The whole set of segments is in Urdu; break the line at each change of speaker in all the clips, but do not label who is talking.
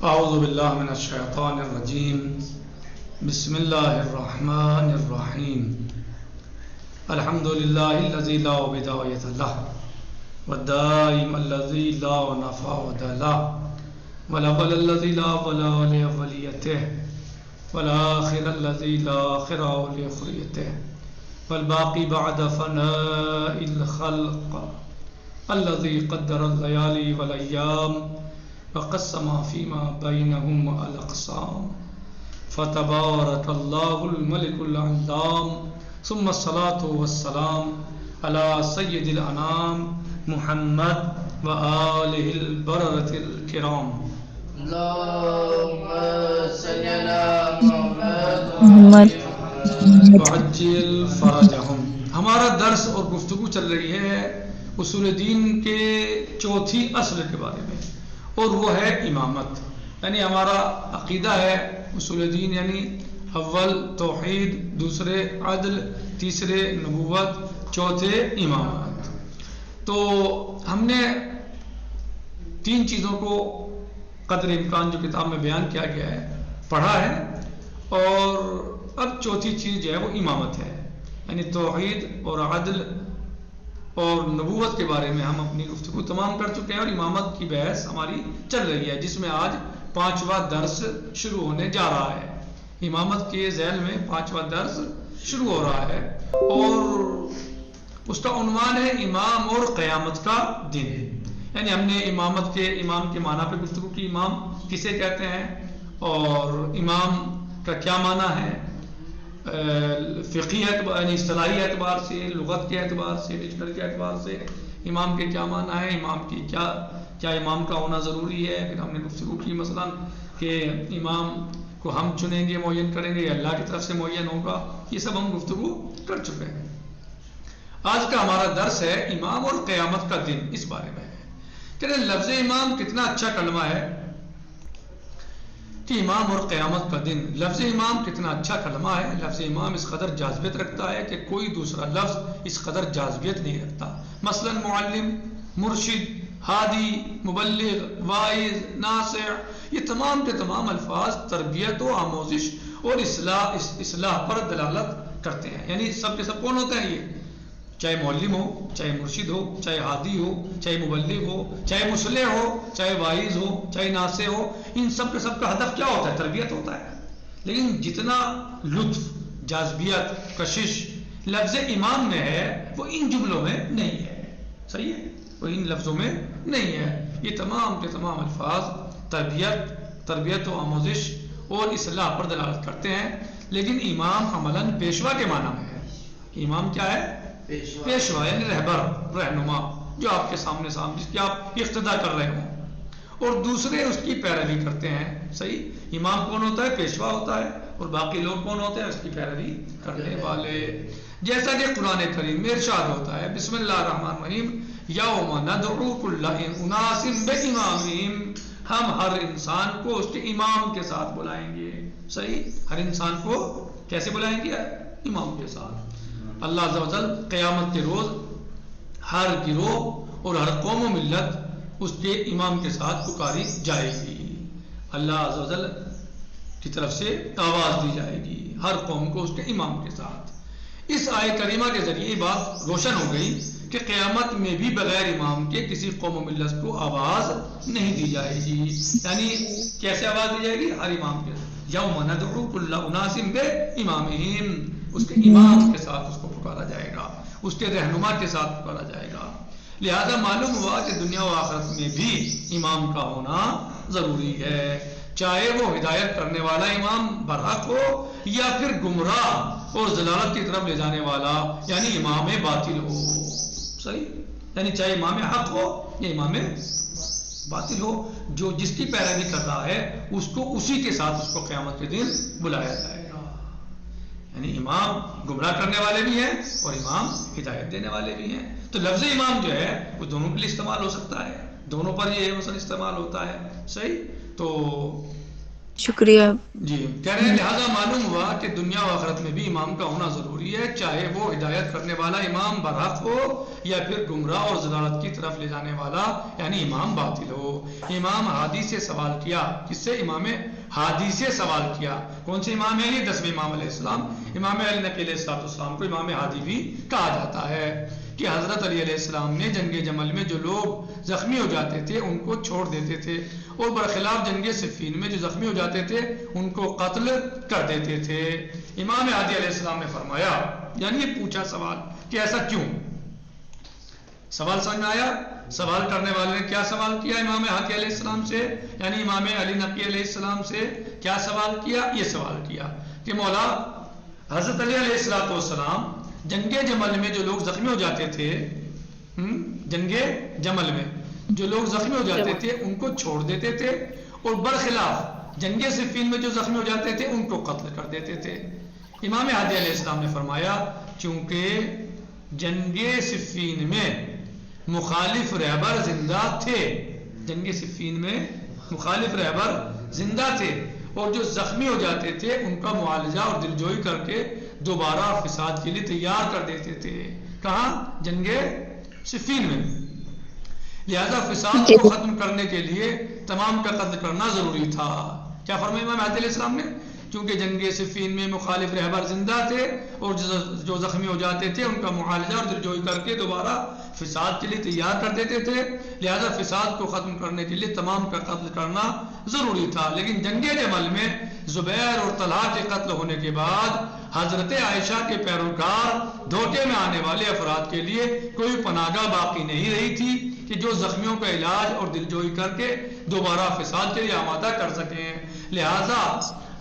اعوذ باللہ من الشیطان الرجیم بسم اللہ الرحمن الرحیم الحمد للہ الذی لا بدایۃ لہ والدائم الذی لا نفاد لہ والاول الذی لا ولا لأولیتہ والآخر الذی لا آخر لآخریتہ والباقی بعد فناء الخلق الذي قدر الليالي والأيام وقسم فيما بينهم الأقسام فتبارك الله الملك العلام ثم الصلاة والسلام على سيد الأنام محمد وآله البررة الكرام
اللهم صل على محمد
وعجل فرجهم. ہمارا درس اور گفتگو چل رہی ہے اصول دین کے چوتھی اصل کے بارے میں، اور وہ ہے امامت. یعنی ہمارا عقیدہ ہے اصول دین، یعنی اول توحید، دوسرے عدل، تیسرے نبوت، چوتھے امامت. تو ہم نے تین چیزوں کو قدر امکان جو کتاب میں بیان کیا گیا ہے پڑھا ہے، اور اب چوتھی چیز جو ہے وہ امامت ہے. یعنی توحید اور عدل اور نبوت کے بارے میں ہم اپنی گفتگو تمام کر چکے ہیں، اور امامت کی بحث ہماری چل رہی ہے، جس میں آج 5واں درس شروع ہونے جا رہا ہے. امامت کے ذیل میں 5واں درس شروع ہو رہا ہے، اور اس کا عنوان ہے امام اور قیامت کا دن. یعنی ہم نے امامت کے امام کے معنی پہ گفتگو کی، امام کسے کہتے ہیں اور امام کا کیا معنی ہے، فقہی اعتبار یعنی اصطلاحی اعتبار سے، لغت کے اعتبار سے، ڈکشنری کے اعتبار سے امام کے کیا معنی ہے، امام کی کیا امام کا ہونا ضروری ہے. پھر ہم نے گفتگو کی مثلا کہ امام کو ہم چنیں گے، معین کریں گے، یا اللہ کی طرف سے معین ہوگا. یہ سب ہم گفتگو کر چکے ہیں. آج کا ہمارا درس ہے امام اور قیامت کا دن. اس بارے میں ہے کہ لفظ امام کتنا اچھا کلمہ ہے، کہ امام اور قیامت کا دن. لفظ امام کتنا اچھا کلمہ ہے. لفظ امام اس قدر جاذبیت رکھتا ہے کہ کوئی دوسرا لفظ اس قدر جاذبیت نہیں رکھتا. مثلا معلم، مرشد، ہادی، مبلغ، واعظ، ناصح، یہ تمام کے تمام الفاظ تربیت و آموزش اور اصلاح پر دلالت کرتے ہیں. یعنی سب کے سب کون ہوتے ہیں؟ یہ چاہے معلم ہو، چاہے مرشد ہو، چاہے ہادی ہو، چاہے مبلغ ہو، چاہے مصلح ہو، چاہے واعظ ہو، چاہے ناصح ہو، ان سب کے سب کا ہدف کیا ہوتا ہے؟ تربیت ہوتا ہے. لیکن جتنا لطف، جاذبیت، کشش لفظ امام میں ہے وہ ان جملوں میں نہیں ہے. صحیح ہے؟ وہ ان لفظوں میں نہیں ہے. یہ تمام کے تمام الفاظ تربیت و آموزش اور اصلاح پر دلالت کرتے ہیں. لیکن امام عملاً پیشوا کے معنی میں ہے. امام کیا ہے؟ پیشوا، یعنی رہبر، رہنما، جو آپ کے سامنے جس کی آپ اقتدا کر رہے ہوں اور دوسرے اس کی پیروی کرتے ہیں. صحیح؟ امام کون ہوتا ہے؟ پیشوا ہوتا ہے. اور باقی لوگ کون ہوتے ہیں؟ اس کی پیروی کرنے والے. جیسا کہ قرآن کریم میں ارشاد ہوتا ہے، بسم اللہ الرحمن الرحیم، یوم ندعو کل اناس بامامہم، ہم ہر انسان کو اس کے امام کے ساتھ بلائیں گے. صحیح؟ ہر انسان کو کیسے بلائیں گے؟ امام کے ساتھ. اللہ عز و جل قیامت کے روز ہر گروہ اور ہر قوم و ملت اس کے امام کے ساتھ پکاری جائے گی. اللہ عز و جل کی طرف سے آواز دی جائے گی ہر قوم کو اس کے امام کے ساتھ. اس آیت کریمہ کے ذریعے یہ بات روشن ہو گئی کہ قیامت میں بھی بغیر امام کے کسی قوم و ملت کو آواز نہیں دی جائے گی. یعنی کیسے آواز دی جائے گی؟ ہر امام کے ساتھ. یوم ندعو کل اناس بامامہم، اس کے امام کے ساتھ اس کو پکارا جائے گا، اس کے رہنما کے ساتھ پکارا جائے گا. لہذا معلوم ہوا کہ دنیا و آخرت میں بھی امام کا ہونا ضروری ہے، چاہے وہ ہدایت کرنے والا امام برحق ہو یا پھر گمراہ اور ضلالت کی طرف لے جانے والا یعنی امام باطل ہو. صحیح؟ یعنی چاہے امام حق ہو یا امام باطل ہو، جو جس کی پیروی کر رہا ہے اس کو اسی کے ساتھ اس کو قیامت کے دن بلایا جائے گا. یعنی امام گمراہ کرنے والے بھی ہیں اور امام ہدایت دینے والے بھی ہیں. تو لفظ امام جو ہے وہ دونوں کے لیے استعمال ہو سکتا ہے، دونوں پر یہ مثلا استعمال ہوتا ہے. صحیح؟ تو
شکریہ.
جی کہہ رہے ہیں لہٰذا معلوم ہوا کہ دنیا و آخرت میں بھی امام کا ہونا ضروری ہے، چاہے وہ ہدایت کرنے والا امام برحق ہو یا پھر گمراہ اور ضلالت کی طرف لے جانے والا یعنی امام باطل ہو. امام ہادی سے سوال کیا، کس سے؟ امام ہادی سے سوال کیا. کون سے امام ہیں یہ؟ 10ویں امام علیہ السلام. امام علی نقی علیہ السلام کو امام ہادی بھی کہا جاتا ہے کہ حضرت علی علیہ السلام نے جنگ جمل میں جو لوگ زخمی ہو جاتے تھے ان کو چھوڑ دیتے تھے، اور برخلاف جنگ صفین میں جو زخمی ہو جاتے تھے ان کو قتل کر دیتے تھے. امام ہادی علیہ السلام نے فرمایا، یعنی یہ پوچھا سوال کہ ایسا کیوں؟ سوال سمجھ میں آیا؟ سوال کرنے والے نے کیا سوال کیا امام ہادی علیہ السلام سے، یعنی امام علی نقی علیہ السلام سے کیا سوال کیا؟ یہ سوال کیا کہ مولا حضرت علی علیہ السلام جنگ جمل میں جو لوگ زخمی ہو جاتے تھے، جنگ جمل میں جو لوگ زخمی ہو جاتے تھے ان کو چھوڑ دیتے تھے، اور برخلاف جنگ صفین میں جو زخمی ہو جاتے تھے ان کو قتل کر دیتے تھے. امام ہادی علیہ السلام نے فرمایا چونکہ جنگ صفین میں مخالف رہبر زندہ تھے، جنگ صفین میں مخالف رہبر زندہ تھے، اور جو زخمی ہو جاتے تھے ان کا معالجہ اور دلجوئی کر کے دوبارہ فساد کے لیے تیار کر دیتے تھے. کہاں؟ جنگ صفین میں. لہذا فساد کو ختم کرنے کے لیے تمام کا قتل کرنا ضروری تھا. کیا فرمایا امام ہادی علیہ السلام نے؟ کیونکہ جنگ صفین میں مخالف رہبر زندہ تھے اور جو زخمی ہو جاتے تھے ان کا معالجہ اور دلجوئی کر کے دوبارہ فساد کے لیے تیار کر دیتے تھے، لہذا فساد کو ختم کرنے کے لیے تمام کا قتل کرنا ضروری تھا. لیکن جنگ جمل میں زبیر اور طلحہ کے قتل ہونے کے بعد حضرت عائشہ کے پیروکار دھوکے میں آنے والے افراد کے لیے کوئی پناہگاہ باقی نہیں رہی تھی کہ جو زخمیوں کا علاج اور دلجوئی کر کے دوبارہ فساد کے لیے آمادہ کر سکیں. لہذا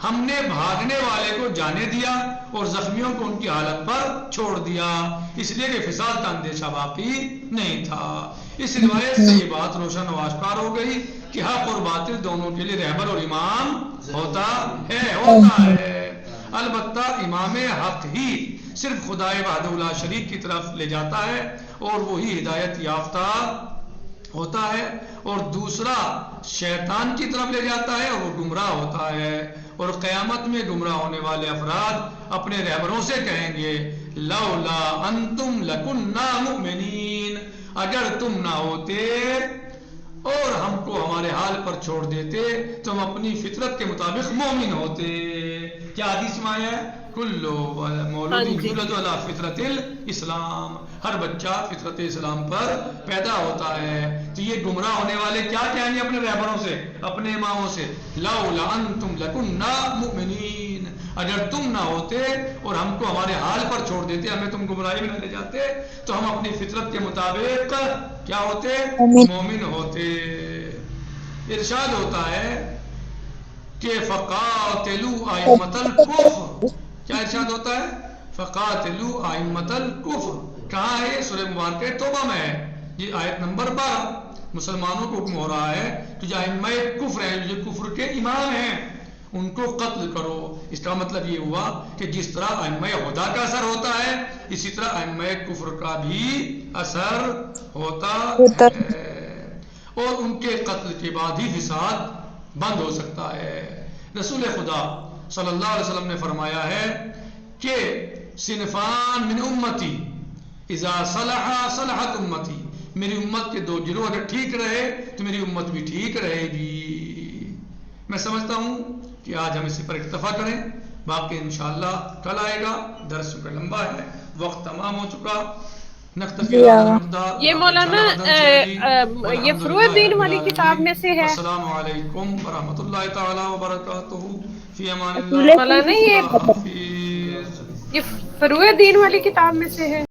ہم نے بھاگنے والے کو جانے دیا اور زخمیوں کو ان کی حالت پر چھوڑ دیا، اس لیے کہ فساد کا اندیشہ باقی نہیں تھا. اس روایت سے یہ بات روشن و آشکار ہو گئی کہ حق اور باطل دونوں کے لیے رہبر اور امام ہوتا ہے. البتہ امام حق ہی صرف خدائے وحدہ لا شریک کی طرف لے جاتا ہے اور وہی ہدایت یافتہ ہوتا ہے، اور دوسرا شیطان کی طرف لے جاتا ہے اور وہ گمراہ ہوتا ہے. اور قیامت میں گمراہ ہونے والے افراد اپنے رہبروں سے کہیں گے لولا انتم لکنا مؤمنین، اگر تم نہ ہوتے اور ہم کو ہمارے حال پر چھوڑ دیتے تو ہم اپنی فطرت کے مطابق مومن ہوتے. کیا حدیث میں آیا ہے؟ کلو مولود یولد علی فطرت الاسلام، ہر بچہ فطرت اسلام پر پیدا ہوتا ہے. تو یہ گمراہ ہونے والے کیا کہیں گے اپنے رہبروں سے، اپنے اماموں سے لولا انتم لکنا مؤمنین، اگر تم نہ ہوتے اور ہم کو ہمارے حال پر چھوڑ دیتے، ہمیں تم گمراہی میں نہ لے جاتے تو ہم اپنی فطرت کے مطابق کیا ہوتے؟ مومن ہوتے. ارشاد ہوتا ہے کہ فقاتلوا ائمۃ الکفر، کیا ارشاد ہوتا ہے؟ فقاتلوا ائمۃ الکفر. کہاں ہے؟ سورہ مبارکہ توبہ میں ہے، یہ آیت نمبر 12. مسلمانوں کو حکم ہو رہا ہے کہ جو ائمہ کفر ہیں، جو کفر کے امام ہیں، ان کو قتل کرو. اس کا مطلب یہ ہوا کہ جس طرح ائمہ ہدیٰ کا اثر ہوتا ہے اسی طرح ائمہ کفر کا بھی اثر ہوتا ہے، اور ان کے قتل کے بعد ہی فساد بند ہو سکتا ہے. رسول خدا صلی اللہ علیہ وسلم نے فرمایا ہے کہ صنفان من امتی اذا صلح صلحت امتی، میری امت کے دو گروہ اگر ٹھیک رہے تو میری امت بھی ٹھیک رہے گی. میں سمجھتا ہوں کہ آج ہم اسی پر اکتفا کریں، باقی انشاءاللہ کل آئے گا. درس کا لمبا ہے، وقت تمام ہو چکا.
یہ مولانا یہ فروع دین والی کتاب میں سے ہے.
السلام علیکم ورحمۃ اللہ تعالی وبرکاتہ. فی امان
مولانا
اللہ.
یہ فروع دین والی کتاب میں سے ہے.